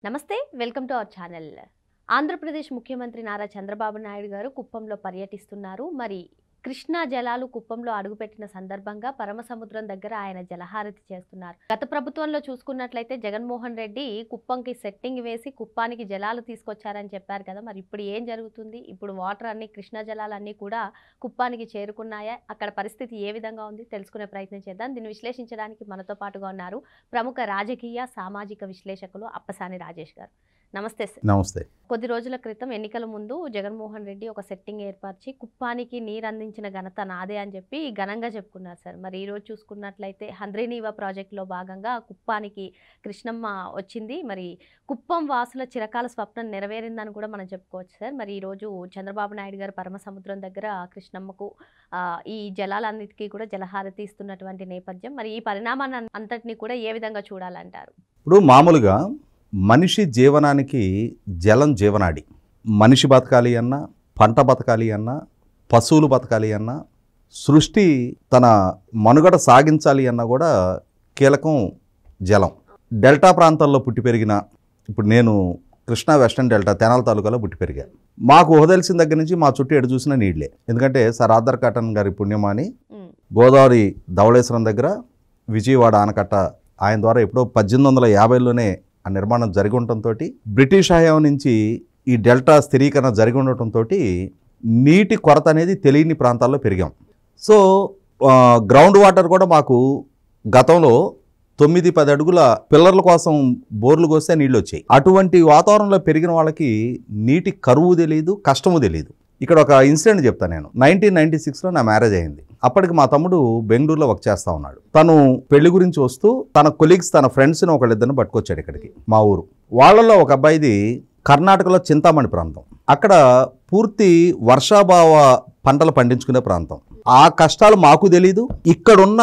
నమస్తే welcome to our channel. Andhra Pradesh ముఖ్యమంత్రి నారా చంద్రబాబు నాయుడు గారు కుప్పంలో పర్యటిస్తున్నారు. మరి కృష్ణా జలాలు కుప్పంలో అడుగుపెట్టిన సందర్భంగా పరమసముద్రం దగ్గర ఆయన జలహారతి చేస్తున్నారు. గత ప్రభుత్వంలో చూసుకున్నట్లయితే జగన్మోహన్ రెడ్డి కుప్పంకి సెట్టింగ్ వేసి కుప్పానికి జలాలు తీసుకొచ్చారని చెప్పారు కదా. మరి ఇప్పుడు ఏం జరుగుతుంది? ఇప్పుడు వాటర్ అన్ని కృష్ణా జలాలన్నీ కూడా కుప్పానికి చేరుకున్నాయా? అక్కడ పరిస్థితి ఏ విధంగా ఉంది తెలుసుకునే ప్రయత్నం చేద్దాం. దీన్ని విశ్లేషించడానికి మనతో పాటుగా ఉన్నారు ప్రముఖ రాజకీయ సామాజిక విశ్లేషకులు అప్పసాని రాజేష్ గారు. నమస్తే సార్. నమస్తే. కొద్ది రోజుల క్రితం ఎన్నికల ముందు జగన్మోహన్ రెడ్డి ఒక సెట్టింగ్ ఏర్పరిచి కుప్పానికి నీరు అందించిన ఘనత నాదే అని చెప్పి ఘనంగా చెప్పుకున్నారు సార్. మరి ఈరోజు చూసుకున్నట్లయితే హంద్రీనీవా ప్రాజెక్టులో భాగంగా కుప్పానికి కృష్ణమ్మ వచ్చింది. మరి కుప్పం వాసుల చిరకాల స్వప్నం నెరవేరిందని కూడా మనం చెప్పుకోవచ్చు సార్. మరి ఈరోజు చంద్రబాబు నాయుడు గారు పరమసముద్రం దగ్గర కృష్ణమ్మకు ఈ జలాలన్నిటికీ కూడా జలహారతి ఇస్తున్నటువంటి నేపథ్యం, మరి ఈ పరిణామాన్ని అంతటినీ కూడా ఏ విధంగా చూడాలంటారు? ఇప్పుడు మామూలుగా మనిషి జీవనానికి జలం జీవనాడి. మనిషి బతకాలి అన్నా, పంట బతకాలి అన్నా, పశువులు బతకాలి అన్నా, సృష్టి తన మనుగడ సాగించాలి అన్నా కూడా కీలకం జలం. డెల్టా ప్రాంతాల్లో పుట్టి పెరిగిన, ఇప్పుడు నేను కృష్ణా వెస్టర్న్ డెల్టా తెనాలి తాలూకాలో పుట్టి పెరిగా. మాకు ఊహదలిసిన దగ్గర నుంచి మా చుట్టూ ఎటు చూసినా నీళ్లే. ఎందుకంటే సార్ ఆధార్ కాటన్ గారి పుణ్యమాని గోదావరి ధవళేశ్వరం దగ్గర విజయవాడ ఆనకట్ట ఆయన ద్వారా ఎప్పుడో 1850లోనే ఆ నిర్మాణం జరిగి ఉండటంతో, బ్రిటిష్ హయాం నుంచి ఈ డెల్టా స్థిరీకరణ జరిగి ఉండటంతో నీటి కొరత అనేది తెలియని ప్రాంతాల్లో పెరిగాం. సో గ్రౌండ్ వాటర్ కూడా మాకు గతంలో 9-10 అడుగుల పిల్లర్ల కోసం బోర్లు కోస్తే నీళ్ళు వచ్చాయి. అటువంటి వాతావరణంలో పెరిగిన వాళ్ళకి నీటి కరువు తెలియదు, కష్టము తెలియదు. ఇక్కడ ఒక ఇన్సిడెంట్ చెప్తాను. నేను 1996లో నా మ్యారేజ్ అయింది. అప్పటికి మా తమ్ముడు బెంగళూరులో వర్క్ చేస్తూ ఉన్నాడు. తను పెళ్లి గురించి వస్తూ తన కొలీగ్స్, తన ఫ్రెండ్స్ని ఒకళ్ళిద్దరిని పట్టుకొచ్చాడు ఇక్కడికి, మా ఊరు. వాళ్ళల్లో ఒక అబ్బాయిది కర్ణాటకలో చింతామణి ప్రాంతం. అక్కడ పూర్తి వర్షాభావ పంటలు పండించుకునే ప్రాంతం. ఆ కష్టాలు మాకు తెలీదు. ఇక్కడున్న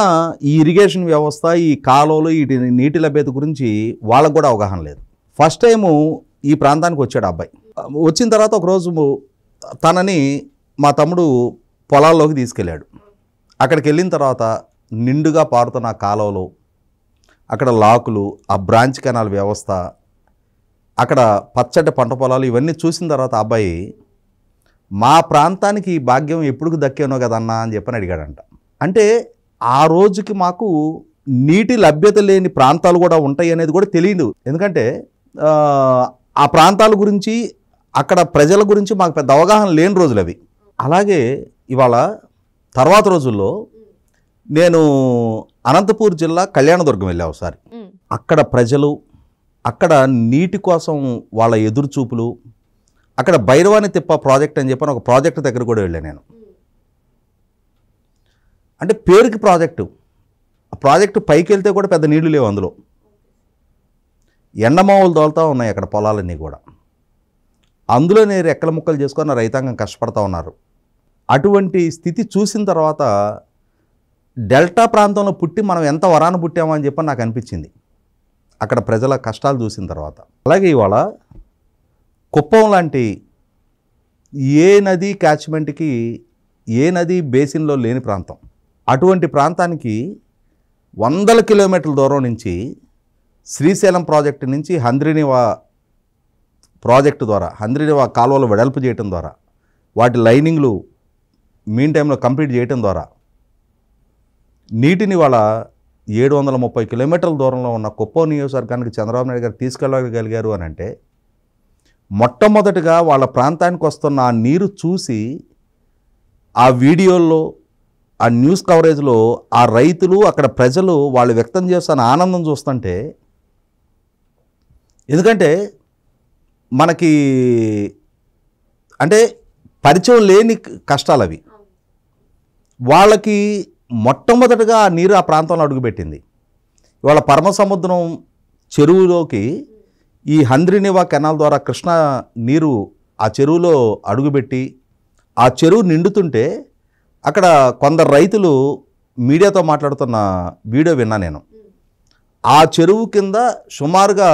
ఈ ఇరిగేషన్ వ్యవస్థ, ఈ కాలువలు, ఈ నీటి లభ్యత గురించి వాళ్ళకు కూడా అవగాహన లేదు. ఫస్ట్ టైము ఈ ప్రాంతానికి వచ్చాడు అబ్బాయి. వచ్చిన తర్వాత ఒకరోజు తనని మా తమ్ముడు పొలాల్లోకి తీసుకెళ్ళాడు. అక్కడికి వెళ్ళిన తర్వాత నిండుగా పారుతున్న కాలువలు, అక్కడ లాకులు, ఆ బ్రాంచ్ కెనాల్ వ్యవస్థ, అక్కడ పచ్చటి పంట పొలాలు, ఇవన్నీ చూసిన తర్వాత అబ్బాయి మా ప్రాంతానికి ఈ భాగ్యం ఎప్పుడు దక్కానో కదన్నా అని చెప్పని అడిగాడంట. అంటే ఆ రోజుకి మాకు నీటి లభ్యత లేని ప్రాంతాలు కూడా ఉంటాయి అనేది కూడా తెలియదు. ఎందుకంటే ఆ ప్రాంతాల గురించి, అక్కడ ప్రజల గురించి మాకు పెద్ద అవగాహన లేని రోజులు అవి. అలాగే ఇవాళ తర్వాత రోజుల్లో నేను అనంతపూర్ జిల్లా కళ్యాణదుర్గం వెళ్ళా ఒకసారి. అక్కడ ప్రజలు, అక్కడ నీటి కోసం వాళ్ళ ఎదురుచూపులు, అక్కడ భైరవాని తిప్ప ప్రాజెక్ట్ అని చెప్పని ఒక ప్రాజెక్ట్ దగ్గర కూడా వెళ్ళాను నేను. అంటే పేరుకి ప్రాజెక్టు, ఆ ప్రాజెక్టు పైకి వెళ్తే కూడా పెద్ద నీళ్లు లేవు అందులో. ఎండమావులు తోలుతూ ఉన్నాయి అక్కడ పొలాలన్నీ కూడా. అందులో నేను రెక్కల ముక్కలు చేసుకొని రైతాంగం కష్టపడతా ఉన్నారు. అటువంటి స్థితి చూసిన తర్వాత డెల్టా ప్రాంతంలో పుట్టి మనం ఎంత వరాన పుట్టామో అని చెప్పని నాకు అనిపించింది అక్కడ ప్రజల కష్టాలు చూసిన తర్వాత. అలాగే ఇవాళ కుప్పం లాంటి ఏ నది క్యాచ్మెంట్కి, ఏ నది బేసిన్లో లేని ప్రాంతం, అటువంటి ప్రాంతానికి 100 కిలోమీటర్ల దూరం నుంచి శ్రీశైలం ప్రాజెక్టు నుంచి హంద్రీనీవా ప్రాజెక్టు ద్వారా, హంద్రీనీవా కాలువలు వెడల్పు చేయటం ద్వారా, వాటి లైనింగ్లు మీన్ టైంలో కంప్లీట్ చేయటం ద్వారా నీటిని వాళ్ళ 730 కిలోమీటర్ల దూరంలో ఉన్న కుప్పం నియోజకవర్గానికి చంద్రబాబు నాయుడు గారు తీసుకెళ్ళగలిగారు అని అంటే, మొట్టమొదటిగా వాళ్ళ ప్రాంతానికి వస్తున్న ఆ నీరు చూసి ఆ వీడియోల్లో, ఆ న్యూస్ కవరేజ్లో ఆ రైతులు, అక్కడ ప్రజలు వాళ్ళు వ్యక్తం చేస్తున్న ఆనందం చూస్తుంటే, ఎందుకంటే మనకి అంటే పరిచయం లేని కష్టాలు అవి. వాళ్ళకి మొట్టమొదటిగా ఆ నీరు ఆ ప్రాంతంలో అడుగుపెట్టింది. ఇవాళ పరమసముద్రం చెరువులోకి ఈ హంద్రీనీవా కెనాల్ ద్వారా కృష్ణా నీరు ఆ చెరువులో అడుగుపెట్టి ఆ చెరువు నిండుతుంటే అక్కడ కొందరు రైతులు మీడియాతో మాట్లాడుతున్న వీడియో విన్నా నేను. ఆ చెరువు కింద సుమారుగా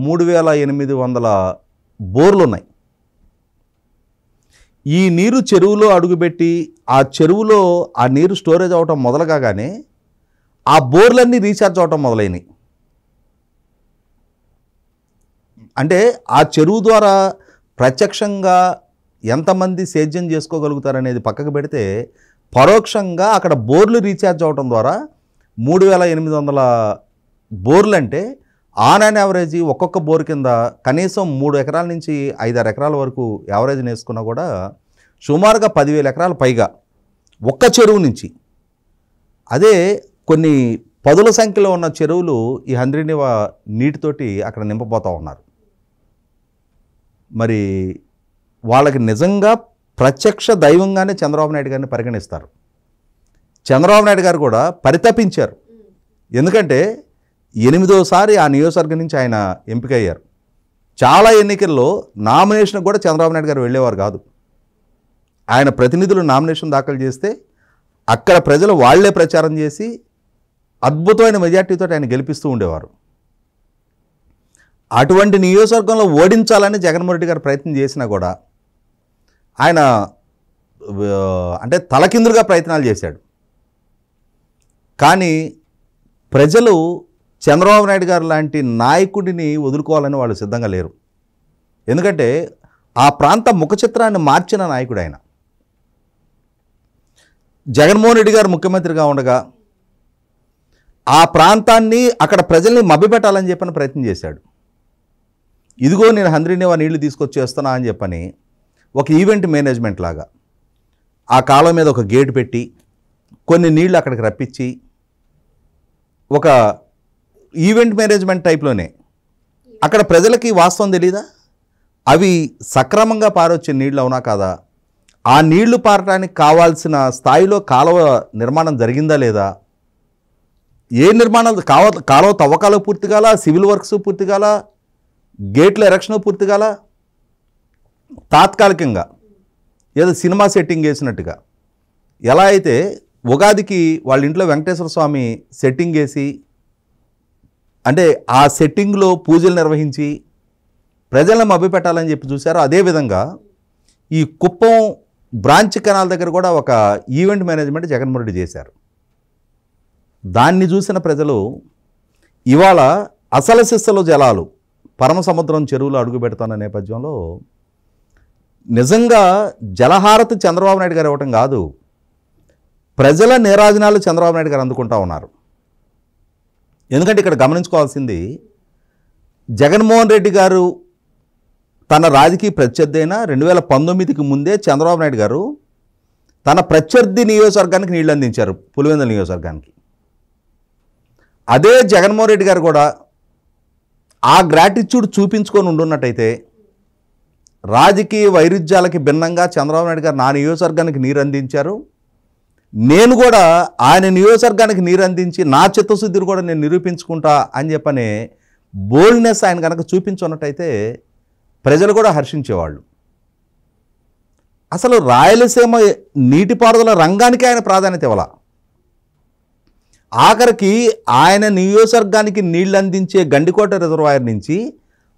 3800 బోర్లు ఉన్నాయి. ఈ నీరు చెరువులో అడుగుపెట్టి ఆ చెరువులో ఆ నీరు స్టోరేజ్ అవటం మొదలు కాగానే ఆ బోర్లన్నీ రీఛార్జ్ అవటం మొదలైనవి. అంటే ఆ చెరువు ద్వారా ప్రత్యక్షంగా ఎంతమంది సేద్యం చేసుకోగలుగుతారనేది పక్కకు పెడితే పరోక్షంగా అక్కడ బోర్లు రీఛార్జ్ అవడం ద్వారా 3800 బోర్లు అంటే ఆన్ అండ్ యావరేజ్ ఒక్కొక్క బోర్ కింద కనీసం 3 ఎకరాల నుంచి 5-6 ఎకరాల వరకు యావరేజ్ వేసుకున్నా కూడా సుమారుగా 10,000 ఎకరాల పైగా ఒక్క చెరువు నుంచి. అదే కొన్ని పదుల సంఖ్యలో ఉన్న చెరువులు ఈ హంద్రీనివ నీటితోటి అక్కడ నింపబోతూ ఉన్నారు. మరి వాళ్ళకి నిజంగా ప్రత్యక్ష దైవంగానే చంద్రబాబు నాయుడు గారిని పరిగణిస్తారు. చంద్రబాబు నాయుడు గారు కూడా పరితపించారు. ఎందుకంటే 8వ సారి ఆ నియోజకవర్గం నుంచి ఆయన ఎంపికయ్యారు. చాలా ఎన్నికల్లో నామినేషన్ కూడా చంద్రబాబు నాయుడు గారు వెళ్ళేవారు కాదు. ఆయన ప్రతినిధులు నామినేషన్ దాఖలు చేస్తే అక్కడ ప్రజలు వాళ్లే ప్రచారం చేసి అద్భుతమైన మెజార్టీతో ఆయన గెలిపిస్తూ ఉండేవారు. అటువంటి నియోజకవర్గంలో ఓడించాలని జగన్మోహన్ రెడ్డి గారు ప్రయత్నం చేసినా కూడా ఆయన అంటే తలకిందులుగా ప్రయత్నాలు చేశాడు. కానీ ప్రజలు చంద్రబాబు నాయుడు గారు లాంటి నాయకుడిని వదులుకోవాలని వాళ్ళు సిద్ధంగా లేరు. ఎందుకంటే ఆ ప్రాంత ముఖ చిత్రాన్ని మార్చిన నాయకుడు ఆయన. జగన్మోహన్ రెడ్డి గారు ముఖ్యమంత్రిగా ఉండగా ఆ ప్రాంతాన్ని అక్కడ ప్రజల్ని మభ్యపెట్టాలని చెప్పని ప్రయత్నం చేశాడు. ఇదిగో నేను హంద్రీనివా నీళ్లు తీసుకొచ్చేస్తున్నా అని చెప్పని ఒక ఈవెంట్ మేనేజ్మెంట్ లాగా ఆ కాలం మీద ఒక గేటు పెట్టి కొన్ని నీళ్లు అక్కడికి రప్పించి ఒక ఈవెంట్ మేనేజ్మెంట్ టైప్లోనే అక్కడ ప్రజలకి వాస్తవం తెలీదా? అవి సక్రమంగా పారొచ్చే నీళ్ళు అవునా కాదా? ఆ నీళ్లు పారటానికి కావాల్సిన స్థాయిలో కాలువ నిర్మాణం జరిగిందా లేదా? ఏ నిర్మాణాలు కాలువ తవ్వకాలు పూర్తి కాల, సివిల్ వర్క్స్ పూర్తి కాల, గేట్ల ఎరక్షన్ పూర్తి కాల, తాత్కాలికంగా ఏదో సినిమా సెట్టింగ్ వేసినట్టుగా ఎలా అయితే ఉగాదికి వాళ్ళ ఇంట్లో వెంకటేశ్వర స్వామి సెట్టింగ్ వేసి అంటే ఆ సెట్టింగ్లో పూజలు నిర్వహించి ప్రజలను మభ్యపెట్టాలని చెప్పి చూశారో అదేవిధంగా ఈ కుప్పం బ్రాంచ్ కెనాల్ దగ్గర కూడా ఒక ఈవెంట్ మేనేజ్మెంట్ జగన్మోహన్ రెడ్డి చేశారు. దాన్ని చూసిన ప్రజలు ఇవాళ అసలు సిస్సలు జలాలు పరమసముద్రం చెరువులో అడుగు పెడతాన్న నేపథ్యంలో నిజంగా జలహారతి చంద్రబాబు నాయుడు గారు ఇవ్వటం కాదు, ప్రజల నీరాజనాలు చంద్రబాబు నాయుడు గారు అందుకుంటా ఉన్నారు. ఎందుకంటే ఇక్కడ గమనించుకోవాల్సింది జగన్మోహన్ రెడ్డి గారు తన రాజకీయ ప్రత్యర్థి అయిన 2019కి ముందే చంద్రబాబు నాయుడు గారు తన ప్రత్యర్థి నియోజకవర్గానికి నీళ్ళు అందించారు, పులివెందుల నియోజకవర్గానికి. అదే జగన్మోహన్ రెడ్డి గారు కూడా ఆ గ్రాటిట్యూడ్ చూపించుకొని ఉండున్నట్టయితే రాజకీయ వైరుధ్యాలకి భిన్నంగా చంద్రబాబు నాయుడు గారు నా నియోజకవర్గానికి నీరు అందించారు, నేను కూడా ఆయన నియోజకవర్గానికి నీరు అందించి నా చిత్తశుద్ధిని కూడా నేను నిరూపించుకుంటా అని చెప్పనే బోల్డ్నెస్ ఆయన కనుక చూపించున్నట్టయితే ప్రజలు కూడా హర్షించేవాళ్ళు. అసలు రాయలసీమ నీటిపారుదల రంగానికి ఆయన ప్రాధాన్యత ఇవ్వాల. ఆఖరికి ఆయన నియోజకవర్గానికి నీళ్ళు అందించే గండికోట రిజర్వాయర్ నుంచి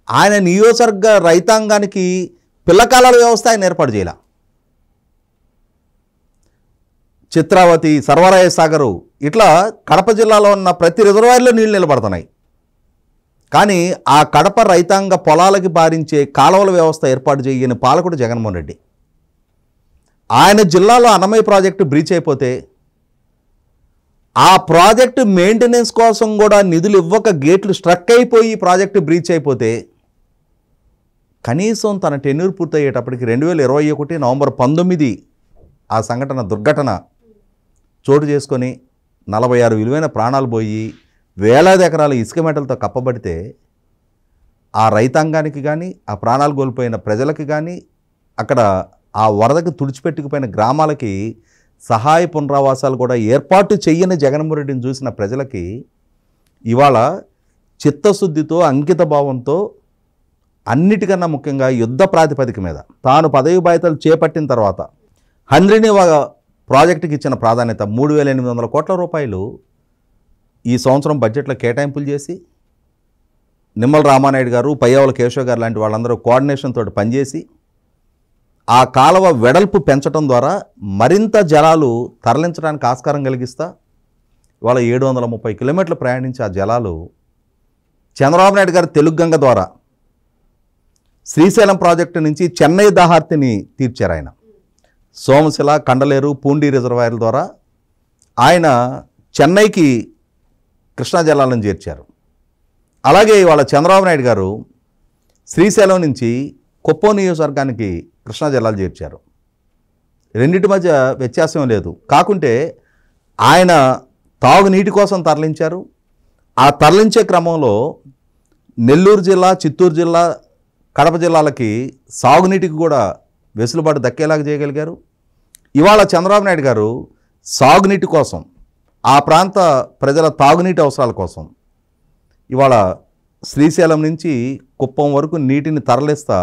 ఆయన నియోజకవర్గ రైతాంగానికి పిల్లకాలాల వ్యవస్థ ఆయన ఏర్పాటు చేయాల. చిత్రావతి, సర్వరాయ సాగరు ఇట్లా కడప జిల్లాలో ఉన్న ప్రతి రిజర్వాయర్లో నీళ్ళు నిలబడుతున్నాయి. కానీ ఆ కడప రైతాంగ పొలాలకి బారించే కాలువల వ్యవస్థ ఏర్పాటు చేయని పాలకుడు జగన్మోహన్ రెడ్డి. ఆయన జిల్లాలో అన్నమయ్య ప్రాజెక్టు బ్రీచ్ అయిపోతే ఆ ప్రాజెక్టు మెయింటెనెన్స్ కోసం కూడా నిధులు ఇవ్వక గేట్లు స్ట్రక్ అయిపోయి ప్రాజెక్టు బ్రీచ్ అయిపోతే కనీసం తన టెన్యూర్ పూర్తయ్యేటప్పటికి 2021 నవంబర్ 19 ఆ దుర్ఘటన చోటు చేసుకొని 46 విలువైన ప్రాణాలు పోయి వేలాది ఎకరాల ఇసుక మెటలతో కప్పబడితే ఆ రైతాంగానికి కానీ ఆ ప్రాణాలు కోల్పోయిన ప్రజలకి కానీ అక్కడ ఆ వరదకు తుడిచిపెట్టుకుపోయిన గ్రామాలకి సహాయ పునరావాసాలు కూడా ఏర్పాటు చేయని జగన్మోహన్ రెడ్డిని చూసిన ప్రజలకి ఇవాళ చిత్తశుద్ధితో అంకిత భావంతో అన్నిటికన్నా ముఖ్యంగా యుద్ధ ప్రాతిపదిక మీద తాను పదవి బాధ్యతలు చేపట్టిన తర్వాత హంద్రీనివా ప్రాజెక్టుకి ఇచ్చిన ప్రాధాన్యత 3,800 కోట్ల రూపాయలు ఈ సంవత్సరం బడ్జెట్లో కేటాయింపులు చేసి నిమ్మల రామానాయుడు గారు, పయ్యావుల కేశవ్ గారు లాంటి వాళ్ళందరూ కోఆర్డినేషన్ తోటి పనిచేసి ఆ కాలువ వెడల్పు పెంచడం ద్వారా మరింత జలాలు తరలించడానికి ఆస్కారం కలిగిస్తా ఇవాళ 730 కిలోమీటర్లు ప్రయాణించి ఆ జలాలు చంద్రబాబు నాయుడు గారు తెలుగు గంగ ద్వారా శ్రీశైలం ప్రాజెక్టు నుంచి చెన్నై దాహార్తిని తీర్చారు ఆయన. సోమశిల, కండలేరు, పూండి రిజర్వాయర్ల ద్వారా ఆయన చెన్నైకి కృష్ణా జలాలను చేర్చారు. అలాగే ఇవాళ చంద్రబాబు నాయుడు గారు శ్రీశైలం నుంచి కుప్పం నియోజకవర్గానికి కృష్ణా జలాలు చేర్చారు. రెండింటి మధ్య వ్యత్యాసం లేదు. కాకుంటే ఆయన తాగునీటి కోసం తరలించారు. ఆ తరలించే క్రమంలో నెల్లూరు జిల్లా, చిత్తూరు జిల్లా, కడప జిల్లాలకి సాగునీటికి కూడా వెసులుబాటు దక్కేలాగా చేయగలిగారు. ఇవాళ చంద్రబాబు నాయుడు గారు సాగునీటి కోసం, ఆ ప్రాంత ప్రజల తాగునీటి అవసరాల కోసం ఇవాళ శ్రీశైలం నుంచి కుప్పం వరకు నీటిని తరలిస్తా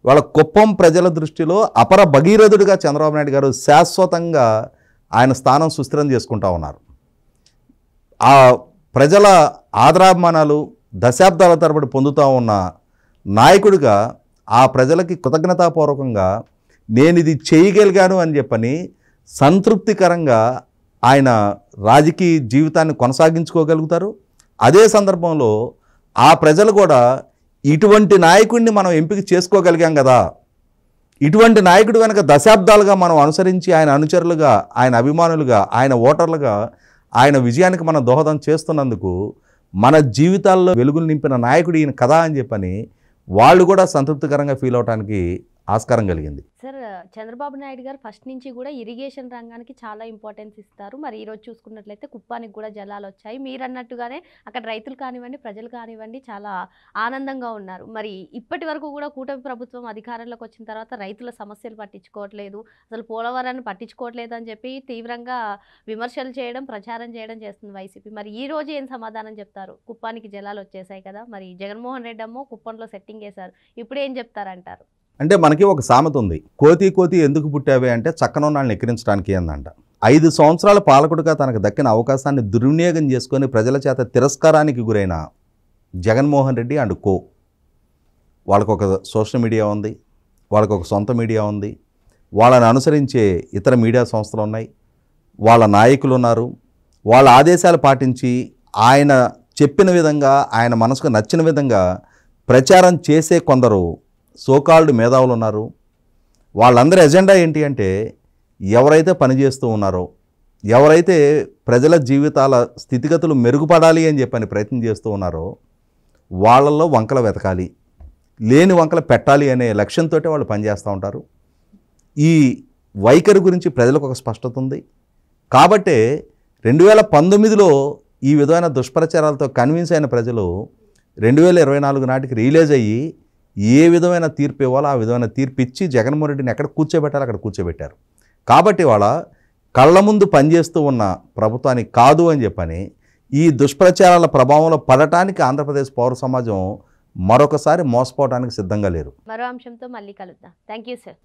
ఇవాళ కుప్పం ప్రజల దృష్టిలో అపర భగీరథుడిగా చంద్రబాబు నాయుడు గారు శాశ్వతంగా ఆయన స్థానం సుస్థిరం చేసుకుంటా ఉన్నారు. ఆ ప్రజల ఆదరాభిమానాలు దశాబ్దాల తరబడి పొందుతూ ఉన్న నాయకుడిగా ఆ ప్రజలకి కృతజ్ఞతాపూర్వకంగా నేను ఇది చేయగలిగాను అని చెప్పని సంతృప్తికరంగా ఆయన రాజకీయ జీవితాన్ని కొనసాగించుకోగలుగుతారు. అదే సందర్భంలో ఆ ప్రజలు కూడా ఇటువంటి నాయకుడిని మనం ఎంపిక చేసుకోగలిగాం కదా, ఇటువంటి నాయకుడు వెనక దశాబ్దాలుగా మనం అనుసరించి ఆయన అనుచరులుగా, ఆయన అభిమానులుగా, ఆయన ఓటర్లుగా ఆయన విజయానికి మనం దోహదం చేస్తున్నందుకు మన జీవితాల్లో వెలుగులు నింపిన నాయకుడు ఈయన కదా అని చెప్పని వాళ్ళు కూడా సంతృప్తికరంగా ఫీల్ అవడానికి ఆస్కారం కలిగింది. సార్, చంద్రబాబు నాయుడు గారు ఫస్ట్ నుంచి కూడా ఇరిగేషన్ రంగానికి చాలా ఇంపార్టెన్స్ ఇస్తారు. మరి ఈరోజు చూసుకున్నట్లయితే కుప్పానికి కూడా జలాలు వచ్చాయి. మీరు అన్నట్టుగానే అక్కడ రైతులు కానివ్వండి, ప్రజలు కానివ్వండి చాలా ఆనందంగా ఉన్నారు. మరి ఇప్పటి వరకు కూడా కూటమి ప్రభుత్వం అధికారంలోకి వచ్చిన తర్వాత రైతుల సమస్యలు పట్టించుకోవట్లేదు, అసలు పోలవరాన్ని పట్టించుకోవట్లేదు అని చెప్పి తీవ్రంగా విమర్శలు చేయడం, ప్రచారం చేయడం చేస్తుంది వైసీపీ. మరి ఈ రోజు ఏం సమాధానం చెప్తారు? కుప్పానికి జలాలు వచ్చేసాయి కదా, మరి జగన్మోహన్ రెడ్డి అమ్మో కుప్పంలో సెట్టింగ్ వేశారు, ఇప్పుడు ఏం చెప్తారంటారు? అంటే మనకి ఒక సామెత ఉంది, కోతి కోతి ఎందుకు పుట్టావే అంటే చక్కనోళ్ళని ఎక్కిరించడానికి ఏందంట. 5 సంవత్సరాల పాలకుడిగా తనకు దక్కిన అవకాశాన్ని దుర్వినియోగం చేసుకొని ప్రజల చేత తిరస్కారానికి గురైన జగన్మోహన్ రెడ్డి అండ్ కో, వాళ్ళకొక సోషల్ మీడియా ఉంది, వాళ్ళకొక సొంత మీడియా ఉంది, వాళ్ళని అనుసరించే ఇతర మీడియా సంస్థలు ఉన్నాయి, వాళ్ళ నాయకులు ఉన్నారు. వాళ్ళ ఆదేశాలు పాటించి ఆయన చెప్పిన విధంగా, ఆయన మనసుకు నచ్చిన విధంగా ప్రచారం చేసే కొందరు సోకాల్డ్ మేధావులు ఉన్నారు. వాళ్ళందరి ఎజెండా ఏంటి అంటే ఎవరైతే పనిచేస్తూ ఉన్నారో, ఎవరైతే ప్రజల జీవితాల స్థితిగతులు మెరుగుపడాలి అని చెప్పని ప్రయత్నం చేస్తూ ఉన్నారో వాళ్ళల్లో వంకలు వెతకాలి, లేని వంకలు పెట్టాలి అనే లక్ష్యంతో వాళ్ళు పనిచేస్తూ ఉంటారు. ఈ వైఖరి గురించి ప్రజలకు ఒక స్పష్టత ఉంది. కాబట్టే 2019లో ఈ విధమైన దుష్ప్రచారాలతో కన్విన్స్ అయిన ప్రజలు 2024 నాటికి రియలైజ్ అయ్యి ఏ విధమైన తీర్పు ఇవ్వాలో ఆ విధమైన తీర్పు ఇచ్చి జగన్మోహన్ రెడ్డిని ఎక్కడ కూర్చోబెట్టాలో అక్కడ కూర్చోబెట్టారు. కాబట్టి వాళ్ళ కళ్ళ ముందు పనిచేస్తూ ఉన్న ప్రభుత్వానికి కాదు అని చెప్పని ఈ దుష్ప్రచారాల ప్రభావంలో పడటానికి ఆంధ్రప్రదేశ్ పౌర సమాజం మరొకసారి మోసపోవడానికి సిద్ధంగా లేరు. మరో అంశంతో మళ్ళీ కలుద్దాం. Thank you sir.